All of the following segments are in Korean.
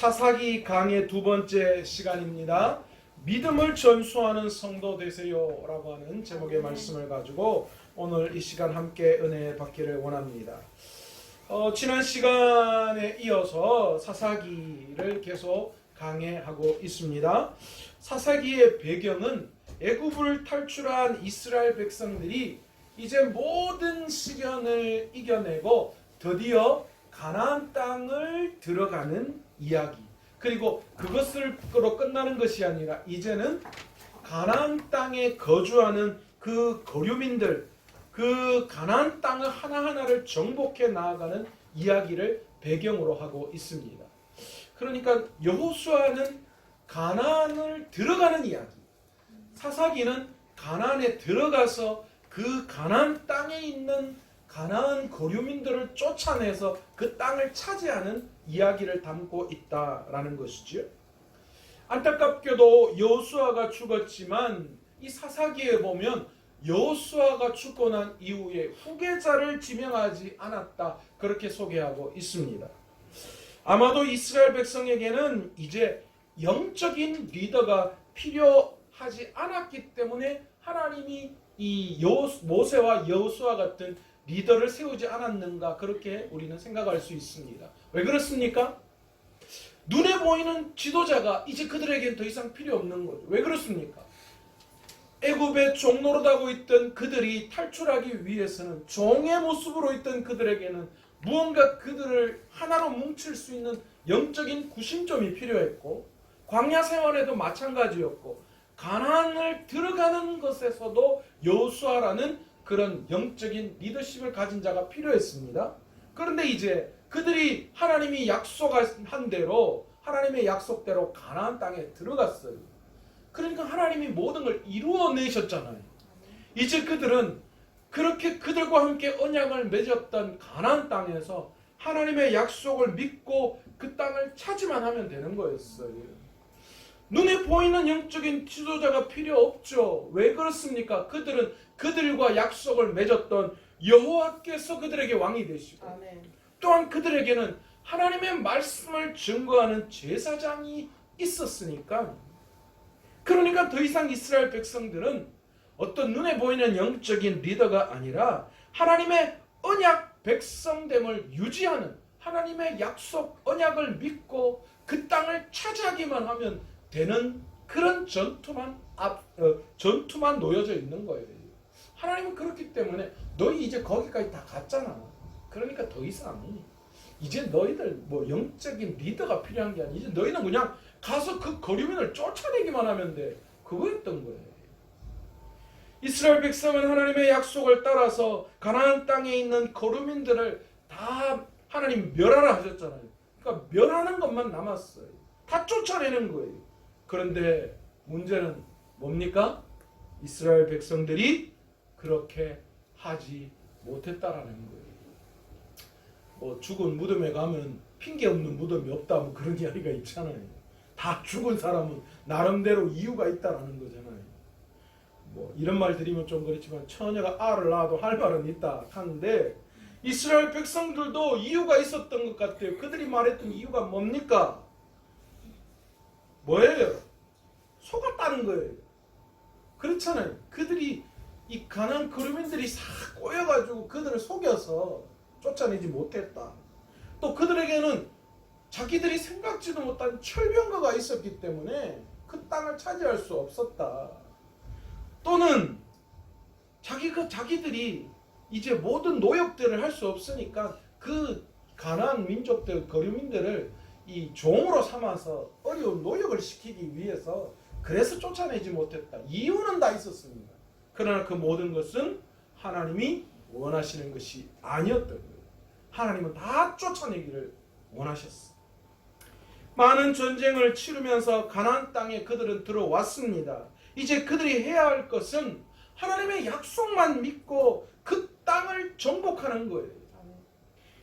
사사기 강의 두 번째 시간입니다. 믿음을 전수하는 성도 되세요 라고 하는 제목의 말씀을 가지고 오늘 이 시간 함께 은혜 받기를 원합니다. 지난 시간에 이어서 사사기를 계속 강해하고 있습니다. 사사기의 배경은 애굽을 탈출한 이스라엘 백성들이 이제 모든 시련을 이겨내고 드디어 가나안 땅을 들어가는 이야기, 그리고 그것으로 끝나는 것이 아니라 이제는 가나안 땅에 거주하는 그 거류민들, 그 가나안 땅을 하나하나를 정복해 나아가는 이야기를 배경으로 하고 있습니다. 그러니까 여호수아는 가나안을 들어가는 이야기, 사사기는 가나안에 들어가서 그 가나안 땅에 있는 가나안 거류민들을 쫓아내서 그 땅을 차지하는 이야기를 담고 있다라는 것이죠. 안타깝게도 여호수아가 죽었지만 이 사사기에 보면 여호수아가 죽고 난 이후에 후계자를 지명하지 않았다, 그렇게 소개하고 있습니다. 아마도 이스라엘 백성에게는 이제 영적인 리더가 필요하지 않았기 때문에 하나님이 이 모세와 여호수아 같은 리더를 세우지 않았는가, 그렇게 우리는 생각할 수 있습니다. 왜 그렇습니까? 눈에 보이는 지도자가 이제 그들에겐 더 이상 필요 없는 거죠. 왜 그렇습니까? 애굽에 종노릇하고 있던 그들이 탈출하기 위해서는, 종의 모습으로 있던 그들에게는 무언가 그들을 하나로 뭉칠 수 있는 영적인 구심점이 필요했고, 광야 생활에도 마찬가지였고, 가나안을 들어가는 것에서도 여호수아라는 그런 영적인 리더십을 가진 자가 필요했습니다. 그런데 이제 그들이 하나님이 약속한 대로, 하나님의 약속대로 가나안 땅에 들어갔어요. 그러니까 하나님이 모든 걸 이루어내셨잖아요. 이제 그들은 그렇게 그들과 함께 언약을 맺었던 가나안 땅에서 하나님의 약속을 믿고 그 땅을 차지만 하면 되는 거였어요. 눈에 보이는 영적인 지도자가 필요 없죠. 왜 그렇습니까? 그들은 그들과 약속을 맺었던 여호와께서 그들에게 왕이 되시고, 아멘. 또한 그들에게는 하나님의 말씀을 증거하는 제사장이 있었으니까, 그러니까 더 이상 이스라엘 백성들은 어떤 눈에 보이는 영적인 리더가 아니라 하나님의 언약 백성됨을 유지하는, 하나님의 약속 언약을 믿고 그 땅을 차지하기만 하면 되는 그런 전투만 놓여져 있는 거예요. 하나님은 그렇기 때문에 너희 이제 거기까지 다 갔잖아. 그러니까 더 이상 이제 너희들 뭐 영적인 리더가 필요한 게 아니야. 이제 너희는 그냥 가서 그 거류민을 쫓아내기만 하면 돼. 그거였던 거예요. 이스라엘 백성은 하나님의 약속을 따라서 가나안 땅에 있는 거류민들을 다 하나님 멸하라 하셨잖아요. 그러니까 멸하는 것만 남았어요. 다 쫓아내는 거예요. 그런데 문제는 뭡니까? 이스라엘 백성들이 그렇게 하지 못했다라는 거예요. 뭐 죽은 무덤에 가면 핑계 없는 무덤이 없다, 뭐 그런 이야기가 있잖아요. 다 죽은 사람은 나름대로 이유가 있다라는 거잖아요. 뭐 이런 말 드리면 좀 그렇지만 처녀가 알을 낳아도 할 말은 있다 하는데, 이스라엘 백성들도 이유가 있었던 것 같아요. 그들이 말했던 이유가 뭡니까? 뭐예요? 속았다는 거예요. 그렇잖아요. 그들이 이 가나안 거류민들이 싹 꼬여가지고 그들을 속여서 쫓아내지 못했다. 또 그들에게는 자기들이 생각지도 못한 철병거가 있었기 때문에 그 땅을 차지할 수 없었다. 또는 자기들이 이제 모든 노역들을 할 수 없으니까 그 가나안 민족들, 거류민들을 이 종으로 삼아서 어려운 노역을 시키기 위해서 그래서 쫓아내지 못했다. 이유는 다 있었습니다. 그러나 그 모든 것은 하나님이 원하시는 것이 아니었던 거예요. 하나님은 다 쫓아내기를 원하셨어요. 많은 전쟁을 치르면서 가나안 땅에 그들은 들어왔습니다. 이제 그들이 해야 할 것은 하나님의 약속만 믿고 그 땅을 정복하는 거예요.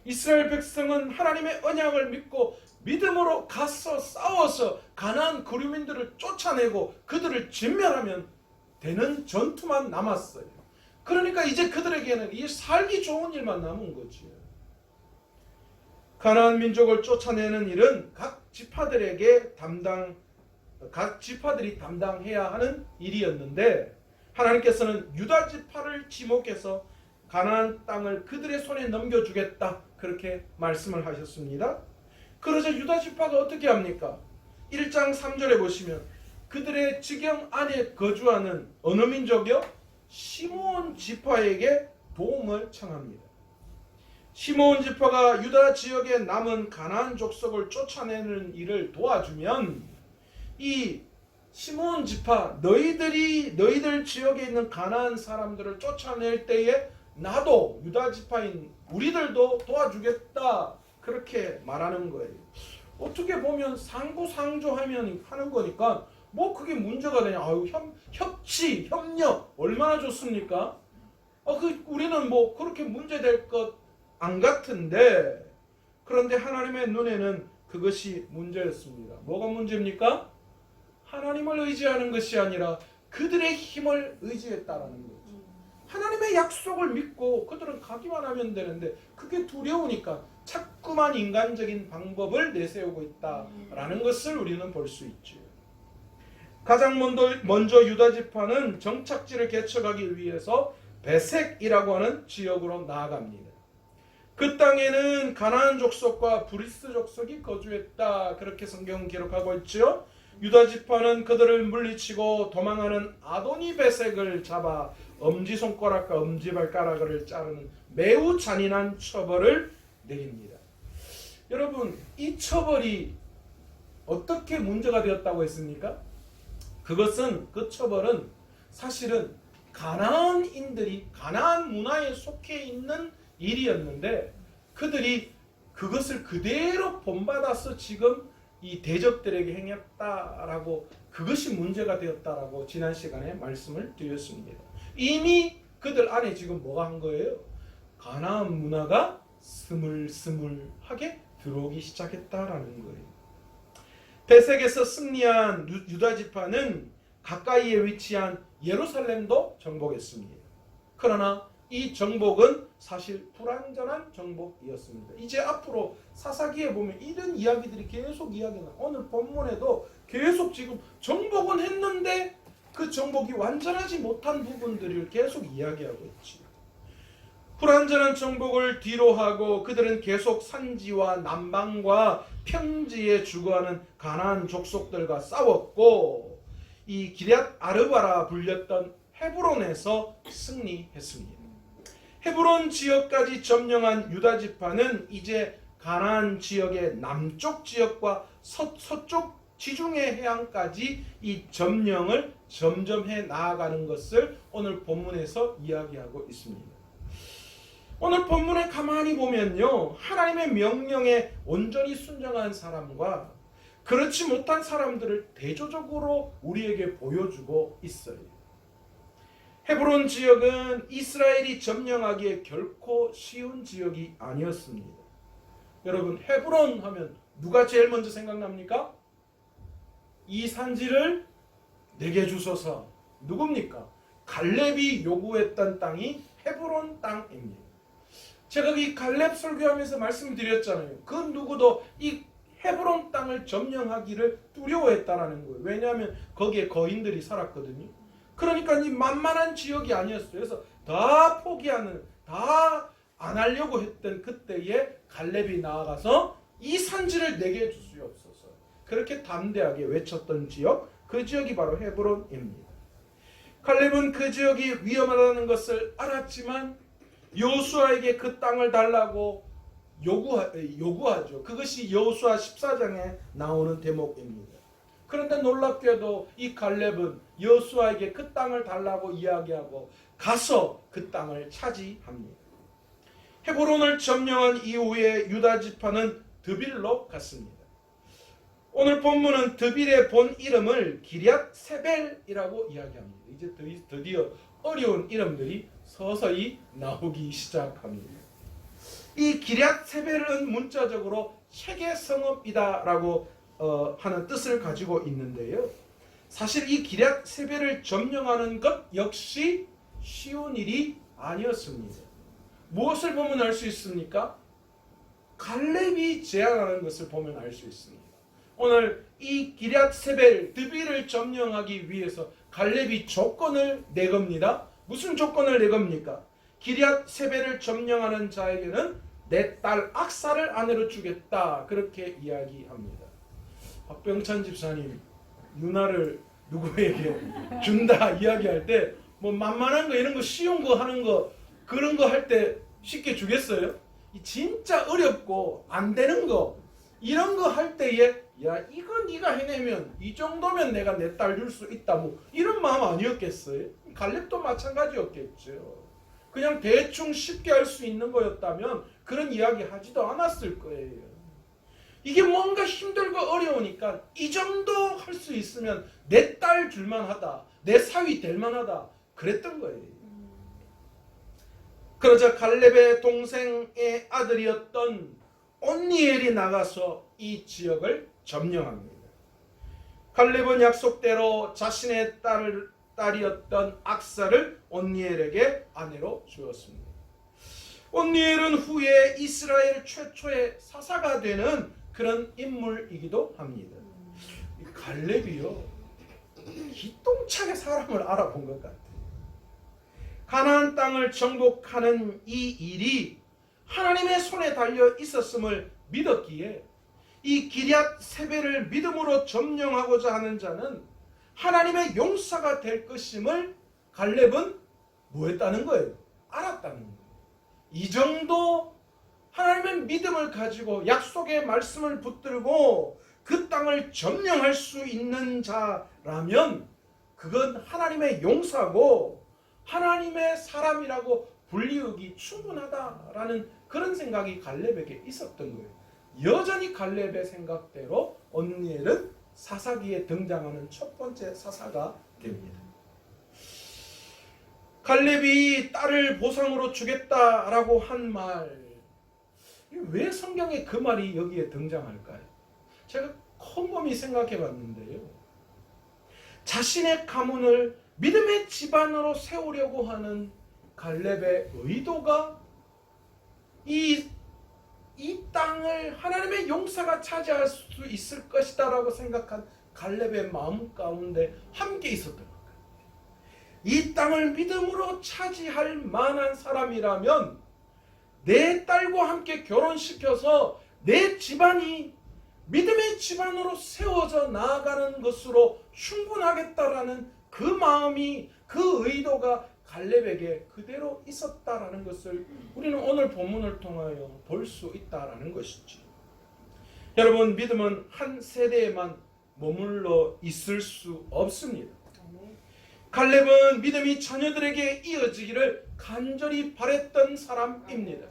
이스라엘 백성은 하나님의 언약을 믿고 믿음으로 가서 싸워서 가나안 거류민들을 쫓아내고 그들을 진멸하면 되는 전투만 남았어요. 그러니까 이제 그들에게는 이 살기 좋은 일만 남은 거지요. 가나안 민족을 쫓아내는 일은 각 지파들에게 각 지파들이 담당해야 하는 일이었는데 하나님께서는 유다 지파를 지목해서 가나안 땅을 그들의 손에 넘겨주겠다 그렇게 말씀을 하셨습니다. 그러자 유다 지파가 어떻게 합니까? 1장 3절에 보시면 그들의 지경 안에 거주하는 어느 민족이요? 시므온 지파에게 도움을 청합니다. 시므온 지파가 유다 지역에 남은 가나안 족속을 쫓아내는 일을 도와주면 이 시므온 지파 너희들 지역에 있는 가나안 사람들을 쫓아낼 때에 나도 유다 지파인 우리들도 도와주겠다 그렇게 말하는 거예요. 어떻게 보면 상부상조하면 하는 거니까 뭐 그게 문제가 되냐? 아유 협치 협력 얼마나 좋습니까? 우리는 뭐 그렇게 문제될 것 안 같은데 그런데 하나님의 눈에는 그것이 문제였습니다. 뭐가 문제입니까? 하나님을 의지하는 것이 아니라 그들의 힘을 의지했다라는 거죠. 하나님의 약속을 믿고 그들은 가기만 하면 되는데 그게 두려우니까 자꾸만 인간적인 방법을 내세우고 있다라는 것을 우리는 볼 수 있죠. 가장 먼저 유다 지파는 정착지를 개척하기 위해서 베색이라고 하는 지역으로 나아갑니다. 그 땅에는 가나안 족속과 브리스 족속이 거주했다 그렇게 성경은 기록하고 있죠. 유다 지파는 그들을 물리치고 도망하는 아도니 베색을 잡아 엄지손가락과 엄지발가락을 자르는 매우 잔인한 처벌을 내립니다. 여러분 이 처벌이 어떻게 문제가 되었다고 했습니까? 그 처벌은 사실은 가나안인들이 가나안 문화에 속해 있는 일이었는데 그들이 그것을 그대로 본받아서 지금 이 대적들에게 행했다라고 그것이 문제가 되었다라고 지난 시간에 말씀을 드렸습니다. 이미 그들 안에 지금 뭐가 한 거예요? 가나안 문화가 스물스물하게 들어오기 시작했다라는 거예요. 베색에서 승리한 유다 지파는 가까이에 위치한 예루살렘도 정복했습니다. 그러나 이 정복은 사실 불완전한 정복이었습니다. 이제 앞으로 사사기에 보면 이런 이야기들이 계속 이야기나 오늘 본문에도 계속 지금 정복은 했는데 그 정복이 완전하지 못한 부분들을 계속 이야기하고 있지. 불완전한 정복을 뒤로하고 그들은 계속 산지와 남방과 평지에 주거하는 가나안 족속들과 싸웠고 이 기럇 아르바라 불렸던 헤브론에서 승리했습니다. 헤브론 지역까지 점령한 유다 지파는 이제 가나안 지역의 남쪽 지역과 서쪽 지중해 해안까지 이 점령을 점점 해 나아가는 것을 오늘 본문에서 이야기하고 있습니다. 오늘 본문에 가만히 보면요, 하나님의 명령에 온전히 순종한 사람과 그렇지 못한 사람들을 대조적으로 우리에게 보여주고 있어요. 헤브론 지역은 이스라엘이 점령하기에 결코 쉬운 지역이 아니었습니다. 여러분, 헤브론 하면 누가 제일 먼저 생각납니까? 이 산지를 내게 주소서. 누굽니까? 갈렙이 요구했던 땅이 헤브론 땅입니다. 제가 이 갈렙 설교하면서 말씀드렸잖아요. 그 누구도 이 헤브론 땅을 점령하기를 두려워했다라는 거예요. 왜냐하면 거기에 거인들이 살았거든요. 그러니까 이 만만한 지역이 아니었어요. 그래서 다 포기하는, 다 안 하려고 했던 그때에 갈렙이 나아가서 이 산지를 내게 주시옵소서. 그렇게 담대하게 외쳤던 지역, 그 지역이 바로 헤브론입니다. 갈렙은 그 지역이 위험하다는 것을 알았지만 여호수아에게 그 땅을 달라고 요구하죠. 그것이 여호수아 14장에 나오는 대목입니다. 그런데 놀랍게도 이 갈렙은 여호수아에게 그 땅을 달라고 이야기하고 가서 그 땅을 차지합니다. 헤브론을 점령한 이후에 유다 지파는 드빌로 갔습니다. 오늘 본문은 드빌의 본 이름을 기럇 세벨이라고 이야기합니다. 이제 드디어 어려운 이름들이 서서히 나오기 시작합니다. 이 기럇 세벨은 문자적으로 책의 성읍이다라고 하는 뜻을 가지고 있는데요. 사실 이 기럇 세벨을 점령하는 것 역시 쉬운 일이 아니었습니다. 무엇을 보면 알 수 있습니까? 갈렙이 제안하는 것을 보면 알 수 있습니다. 오늘 이 기럇세벨 드빌을 점령하기 위해서 갈렙이 조건을 내겁니다. 무슨 조건을 내겁니까? 기럇세벨을 점령하는 자에게는 내 딸 악사를 아내로 주겠다, 그렇게 이야기합니다. 박병찬 집사님, 유나를 누구에게 준다 이야기할 때 뭐 만만한 거, 이런 거, 쉬운 거 하는 거, 그런 거 할 때 쉽게 주겠어요? 진짜 어렵고 안 되는 거, 이런 거 할 때에 야, 이거 네가 해내면 이 정도면 내가 내 딸 줄 수 있다, 뭐 이런 마음 아니었겠어요? 갈렙도 마찬가지였겠죠. 그냥 대충 쉽게 할 수 있는 거였다면 그런 이야기 하지도 않았을 거예요. 이게 뭔가 힘들고 어려우니까 이 정도 할 수 있으면 내 딸 줄만하다, 내 사위 될만하다, 그랬던 거예요. 그러자 갈렙의 동생의 아들이었던 온니엘이 나가서 이 지역을 점령합니다. 갈렙은 약속대로 자신의 딸이었던 악사를 온니엘에게 아내로 주었습니다. 온니엘은 후에 이스라엘 최초의 사사가 되는 그런 인물이기도 합니다. 갈렙이요, 기똥차게 사람을 알아본 것 같아요. 가나안 땅을 정복하는 이 일이 하나님의 손에 달려 있었음을 믿었기에 이 기럇세벨을 믿음으로 점령하고자 하는 자는 하나님의 용사가 될 것임을 갈렙은 뭐 했다는 거예요? 알았다는 거예요. 이 정도 하나님의 믿음을 가지고 약속의 말씀을 붙들고 그 땅을 점령할 수 있는 자라면 그건 하나님의 용사고 하나님의 사람이라고 불리우기 충분하다라는 그런 생각이 갈렙에게 있었던 거예요. 여전히 갈렙의 생각대로 온니엘은 사사기에 등장하는 첫 번째 사사가 됩니다. 갈렙이 딸을 보상으로 주겠다라고 한 말, 왜 성경에 그 말이 여기에 등장할까요? 제가 곰곰이 생각해 봤는데요, 자신의 가문을 믿음의 집안으로 세우려고 하는 갈렙의 의도가 이 땅을 하나님의 용사가 차지할 수 있을 것이다 라고 생각한 갈렙의 마음 가운데 함께 있었던 것 같아요. 이 땅을 믿음으로 차지할 만한 사람이라면 내 딸과 함께 결혼시켜서 내 집안이 믿음의 집안으로 세워져 나아가는 것으로 충분하겠다라는 그 마음이, 그 의도가 갈렙에게 그대로 있었다라는 것을 우리는 오늘 본문을 통하여 볼 수 있다라는 것이죠. 여러분, 믿음은 한 세대에만 머물러 있을 수 없습니다. 갈렙은 믿음이 자녀들에게 이어지기를 간절히 바랬던 사람입니다.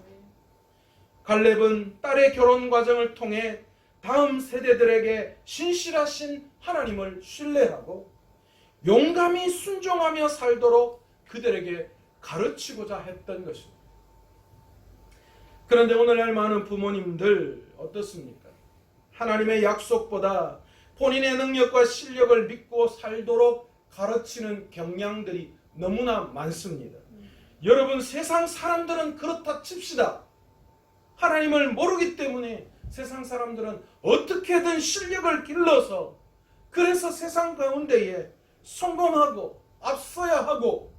갈렙은 딸의 결혼 과정을 통해 다음 세대들에게 신실하신 하나님을 신뢰하고 용감히 순종하며 살도록 그들에게 가르치고자 했던 것입니다. 그런데 오늘날 많은 부모님들 어떻습니까? 하나님의 약속보다 본인의 능력과 실력을 믿고 살도록 가르치는 경향들이 너무나 많습니다. 여러분, 세상 사람들은 그렇다 칩시다. 하나님을 모르기 때문에 세상 사람들은 어떻게든 실력을 길러서 그래서 세상 가운데에 성공하고 앞서야 하고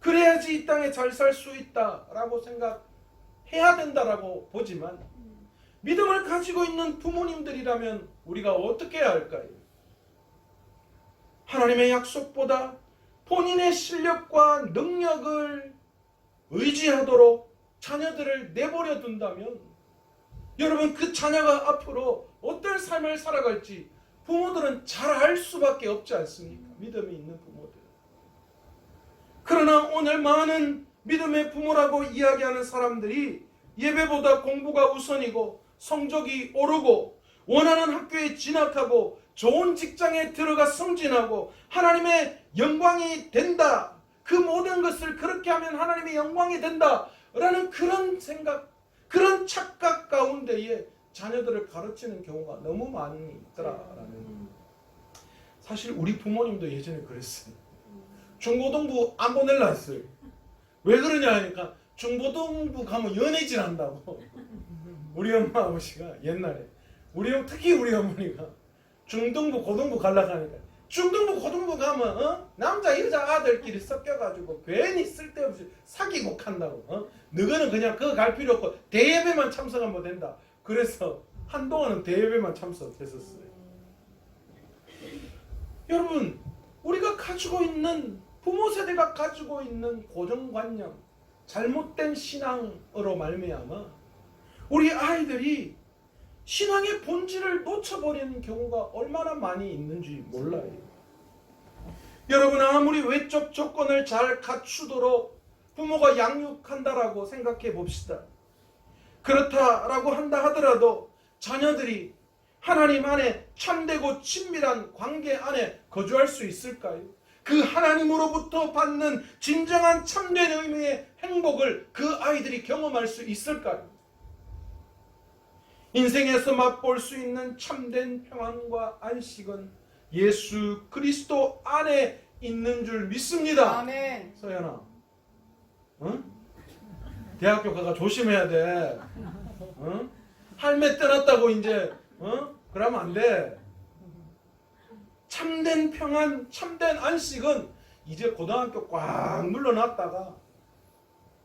그래야지 이 땅에 잘 살 수 있다라고 생각해야 된다라고 보지만, 믿음을 가지고 있는 부모님들이라면 우리가 어떻게 해야 할까요? 하나님의 약속보다 본인의 실력과 능력을 의지하도록 자녀들을 내버려 둔다면 여러분, 그 자녀가 앞으로 어떤 삶을 살아갈지 부모들은 잘 알 수밖에 없지 않습니까? 믿음이 있는 부모들. 그러나 오늘 많은 믿음의 부모라고 이야기하는 사람들이 예배보다 공부가 우선이고 성적이 오르고 원하는 학교에 진학하고 좋은 직장에 들어가 승진하고 하나님의 영광이 된다, 그 모든 것을 그렇게 하면 하나님의 영광이 된다 라는 그런 생각, 그런 착각 가운데에 자녀들을 가르치는 경우가 너무 많이 있더라라는. 사실 우리 부모님도 예전에 그랬어요. 중고등부 안 보낼라 했어요. 왜 그러냐 하니까 중고등부 가면 연예질 한다고. 우리 엄마 아버지가 옛날에, 특히 우리 어머니가 중등부 고등부 가려고 하니까 중등부 고등부 가면 남자 여자 아들끼리 섞여가지고 괜히 쓸데없이 사귀고 간다고. 너희는 그냥 그거 갈 필요 없고 대예배만 참석하면 된다. 그래서 한동안은 대예배만 참석했었어요. 여러분, 우리가 가지고 있는 부모 세대가 가지고 있는 고정관념, 잘못된 신앙으로 말미암아 우리 아이들이 신앙의 본질을 놓쳐버리는 경우가 얼마나 많이 있는지 몰라요. 여러분, 아무리 외적 조건을 잘 갖추도록 부모가 양육한다라고 생각해 봅시다. 그렇다라고 한다 하더라도 자녀들이 하나님 안에 참되고 친밀한 관계 안에 거주할 수 있을까요? 그 하나님으로부터 받는 진정한 참된 의미의 행복을 그 아이들이 경험할 수 있을까요? 인생에서 맛볼 수 있는 참된 평안과 안식은 예수 그리스도 안에 있는 줄 믿습니다. 아멘. 서연아, 대학교 가가 조심해야 돼. 할매 떠났다고 이제 그러면 안 돼. 참된 평안, 참된 안식은 이제 고등학교 꽉 눌러놨다가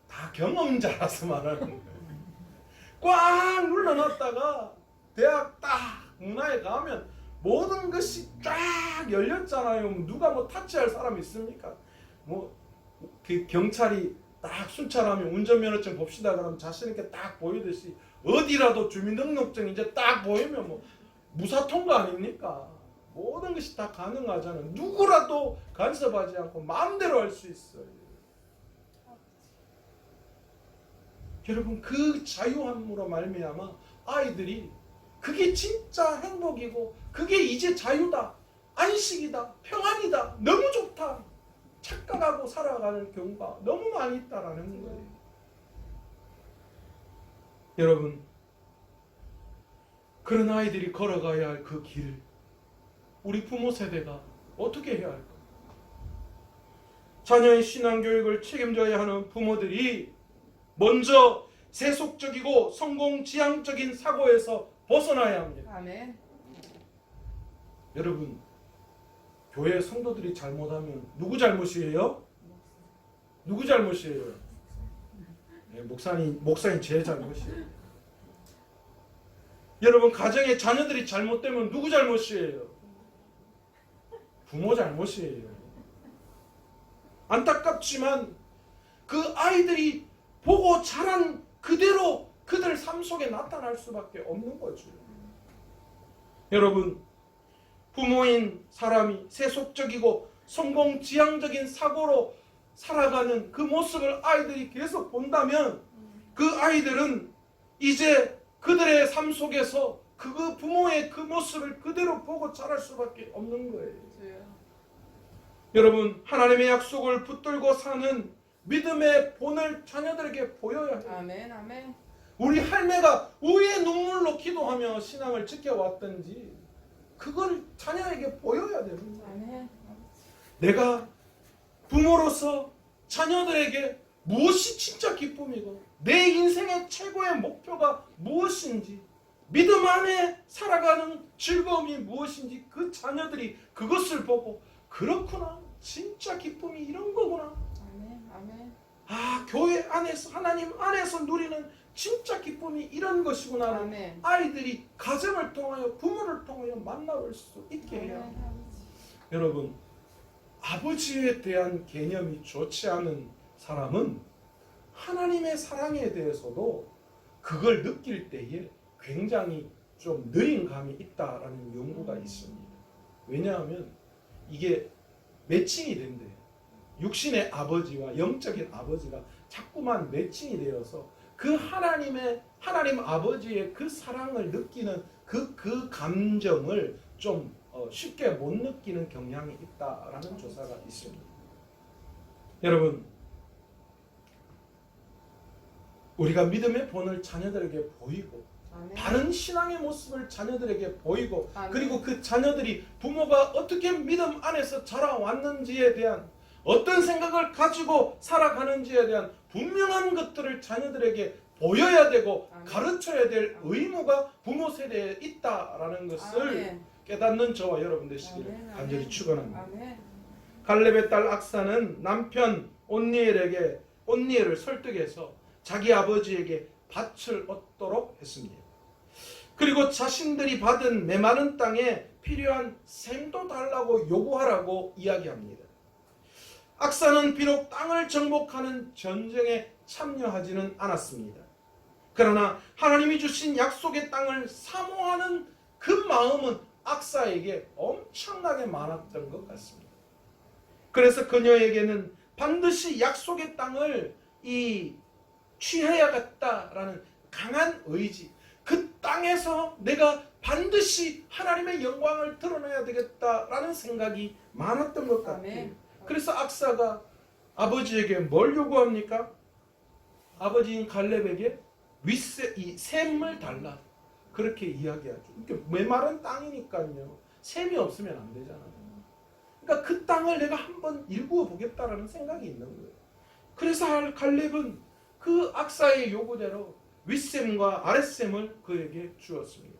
다 경험자라서 말하는 거예요. 꽉 눌러놨다가 대학 딱 문화에 가면 모든 것이 쫙 열렸잖아요. 누가 뭐 타치할 사람 있습니까? 그 경찰이 딱 순찰하면 운전면허증 봅시다 그러면 자신 있게 딱 보이듯이 어디라도 주민등록증 이제 딱 보이면 뭐 무사 통과 아닙니까? 모든 것이 다 가능하잖아요. 누구라도 간섭하지 않고 마음대로 할 수 있어요. 여러분, 그 자유함으로 말미암아 아이들이 그게 진짜 행복이고 그게 이제 자유다, 안식이다, 평안이다, 너무 좋다 착각하고 살아가는 경우가 너무 많이 있다라는 거예요. 여러분, 그런 아이들이 걸어가야 할 그 길을 우리 부모 세대가 어떻게 해야 할까? 자녀의 신앙교육을 책임져야 하는 부모들이 먼저 세속적이고 성공지향적인 사고에서 벗어나야 합니다. 아멘. 여러분, 교회 성도들이 잘못하면 누구 잘못이에요? 누구 잘못이에요? 네, 목사님 제 잘못이에요. 여러분, 가정의 자녀들이 잘못되면 누구 잘못이에요? 부모 잘못이에요. 안타깝지만 그 아이들이 보고 자란 그대로 그들 삶 속에 나타날 수밖에 없는 거죠. 여러분, 부모인 사람이 세속적이고 성공지향적인 사고로 살아가는 그 모습을 아이들이 계속 본다면 그 아이들은 이제 그들의 삶 속에서 그 부모의 그 모습을 그대로 보고 자랄 수밖에 없는 거예요. 여러분, 하나님의 약속을 붙들고 사는 믿음의 본을 자녀들에게 보여야 해요. 아멘. 아멘. 우리 할매가 왜 눈물로 기도하며 신앙을 지켜왔던지 그걸 자녀에게 보여야 됩니다. 아멘. 내가 부모로서 자녀들에게 무엇이 진짜 기쁨이고 내 인생의 최고의 목표가 무엇인지, 믿음 안에 살아가는 즐거움이 무엇인지 그 자녀들이 그것을 보고 그렇구나, 진짜 기쁨이 이런 거구나. 아멘. 아멘. 아, 교회 안에서 하나님 안에서 누리는 진짜 기쁨이 이런 것이구나. 아멘. 아이들이 가정을 통하여 부모를 통하여 만나볼 수 있게 해야 합니다. 여러분, 아버지에 대한 개념이 좋지 않은 사람은 하나님의 사랑에 대해서도 그걸 느낄 때에 굉장히 좀 느린 감이 있다라는 연구가 있습니다. 왜냐하면 이게 매칭이 된대요. 육신의 아버지와 영적인 아버지가 자꾸만 매칭이 되어서 그 하나님 아버지의 그 사랑을 느끼는 그 감정을 좀 쉽게 못 느끼는 경향이 있다라는 조사가 있습니다. 여러분, 우리가 믿음의 본을 자녀들에게 보이고 아멘. 바른 신앙의 모습을 자녀들에게 보이고 아멘. 그리고 그 자녀들이 부모가 어떻게 믿음 안에서 자라왔는지에 대한 어떤 생각을 가지고 살아가는지에 대한 분명한 것들을 자녀들에게 보여야 되고 아멘. 가르쳐야 될 의무가 부모 세대에 있다라는 것을 아멘. 깨닫는 저와 여러분 되시기를 아멘, 아멘. 간절히 축원합니다. 아멘. 갈렙의 딸 악사는 남편 온니엘을 설득해서 자기 아버지에게 밭을 얻도록 했습니다. 그리고 자신들이 받은 메마른 땅에 필요한 셈도 달라고 요구하라고 이야기합니다. 악사는 비록 땅을 정복하는 전쟁에 참여하지는 않았습니다. 그러나 하나님이 주신 약속의 땅을 사모하는 그 마음은 악사에게 엄청나게 많았던 것 같습니다. 그래서 그녀에게는 반드시 약속의 땅을 취해야겠다라는 강한 의지, 그 땅에서 내가 반드시 하나님의 영광을 드러내야 되겠다라는 생각이 많았던 것 같아요. 아멘. 그래서 악사가 아버지에게 뭘 요구합니까? 아버지인 갈렙에게 셈을 달라, 그렇게 이야기하죠. 이게 메마른 땅이니까요, 셈이 없으면 안 되잖아요. 그러니까 그 땅을 내가 한번 일구어 보겠다라는 생각이 있는 거예요. 그래서 갈렙은 그 악사의 요구대로 윗셈과 아랫셈을 그에게 주었습니다.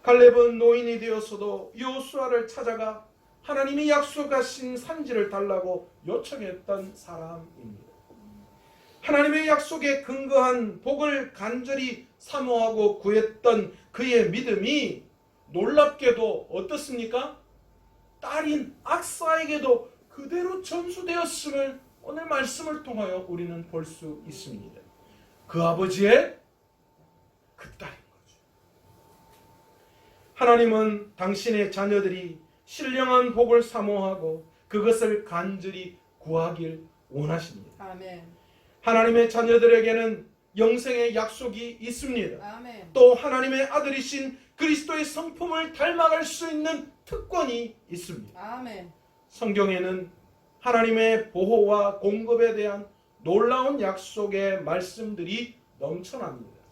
갈렙은 노인이 되었어도 여호수아를 찾아가 하나님이 약속하신 산지를 달라고 요청했던 사람입니다. 하나님의 약속에 근거한 복을 간절히 사모하고 구했던 그의 믿음이 놀랍게도 어떻습니까? 딸인 악사에게도 그대로 전수되었음을 오늘 말씀을 통하여 우리는 볼 수 있습니다. 그 아버지의 그 딸인 거죠. 하나님은 당신의 자녀들이 신령한 복을 사모하고 그것을 간절히 구하길 원하십니다. 아멘. 하나님의 자녀들에게는 영생의 약속이 있습니다. 아멘. 또 하나님의 아들이신 그리스도의 성품을 닮아갈 수 있는 특권이 있습니다. 아멘. 성경에는 하나님의 보호와 공급에 대한 놀라운 약속의 말씀들이 넘쳐납니다.